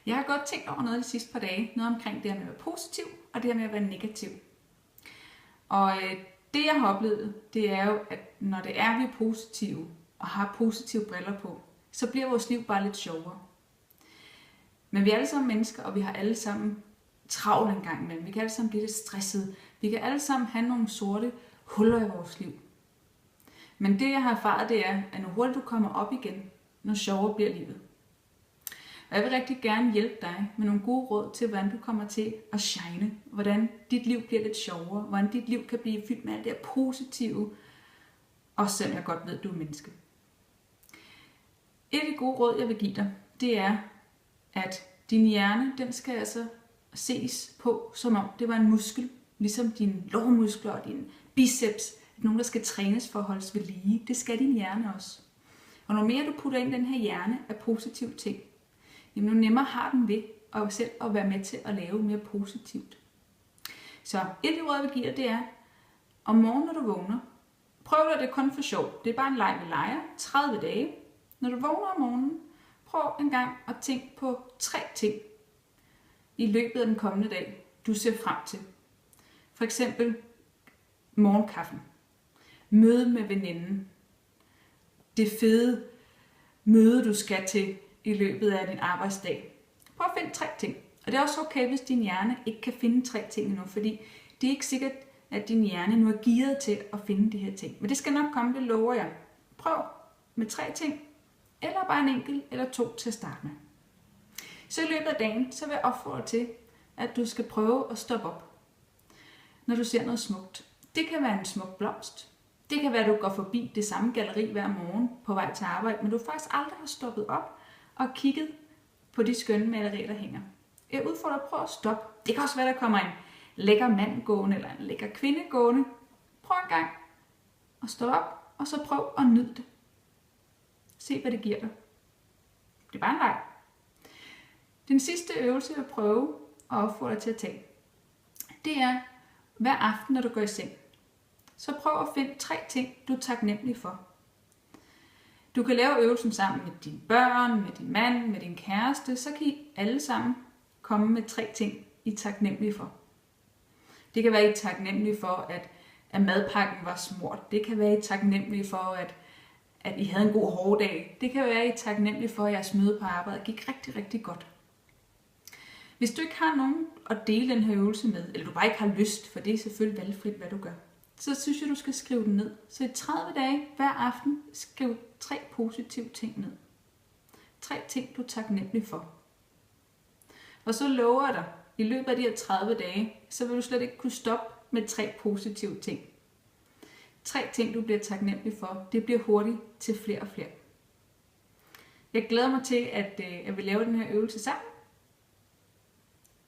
Jeg har godt tænkt over noget de sidste par dage, noget omkring det her med at være positiv, og det her med at være negativ. Og det jeg har oplevet, det er jo, at når det er, vi er positive, og har positive briller på, så bliver vores liv bare lidt sjovere. Men vi er alle sammen mennesker, og vi har alle sammen travlt en gang imellem. Vi kan alle sammen blive lidt stressede. Vi kan alle sammen have nogle sorte huller i vores liv. Men det jeg har erfaret, det er, at når hurtigt du kommer op igen, når sjovere bliver livet. Og jeg vil rigtig gerne hjælpe dig med nogle gode råd til, hvordan du kommer til at shine. Hvordan dit liv bliver lidt sjovere. Hvordan dit liv kan blive fyldt med alt det her positive. Også selvom jeg godt ved, at du er menneske. Et af de gode råd, jeg vil give dig, det er, at din hjerne, den skal altså ses på, som om det var en muskel. Ligesom dine lårmuskler og dine biceps. Nogen, der skal trænes for at holdes ved lige. Det skal din hjerne også. Og når mere du putter ind den her hjerne af positive ting, jamen nu nemmere har den ved at selv at være med til at lave mere positivt. Så et af de råd, jeg vil give dig, det er, om morgenen, når du vågner, prøv det, det er kun for sjov. Det er bare en leg, vi leger. 30 dage. Når du vågner om morgenen, prøv en gang at tænke på 3 ting i løbet af den kommende dag, du ser frem til. For eksempel morgenkaffen. Møde med veninden. Det fede møde, du skal til i løbet af din arbejdsdag. Prøv at finde 3 ting. Og det er også okay, hvis din hjerne ikke kan finde 3 ting endnu, fordi det er ikke sikkert, at din hjerne nu er gearet til at finde de her ting. Men det skal nok komme, det lover jeg. Prøv med 3 ting, eller bare en enkelt eller 2 til at starte med. Så i løbet af dagen, så vil jeg opfordre til, at du skal prøve at stoppe op, når du ser noget smukt. Det kan være en smuk blomst. Det kan være, at du går forbi det samme galleri hver morgen på vej til arbejde, men du faktisk aldrig har stoppet op og kigget på de skønne malerier, der hænger. Jeg udfordrer dig, prøv at stoppe. Det kan også være, der kommer en lækker mand gående eller en lækker kvinde gående. Prøv en gang at stoppe op, og så prøv at nyde det. Se, hvad det giver dig. Det er bare en leg. Den sidste øvelse, jeg vil prøve at opfordre dig til at tage, det er hver aften, når du går i seng. Så prøv at finde 3 ting, du er taknemmelig for. Du kan lave øvelsen sammen med dine børn, med din mand, med din kæreste. Så kan I alle sammen komme med 3 ting, I er taknemmelige for. Det kan være, I er taknemmelige for, at madpakken var smurt. Det kan være, I er taknemmelige for, at I havde en god hårdag. Det kan være, I er taknemmelige for, at jeres møde på arbejde gik rigtig, rigtig godt. Hvis du ikke har nogen at dele den her øvelse med, eller du bare ikke har lyst, for det er selvfølgelig valgfrit, hvad du gør, så synes jeg, du skal skrive den ned. Så i 30 dage hver aften, skriv 3 positive ting ned. 3 ting, du er taknemmelig for. Og så lover jeg dig, i løbet af de her 30 dage, så vil du slet ikke kunne stoppe med 3 positive ting. 3 ting, du bliver taknemmelig for, det bliver hurtigt til flere og flere. Jeg glæder mig til, at vi laver den her øvelse sammen.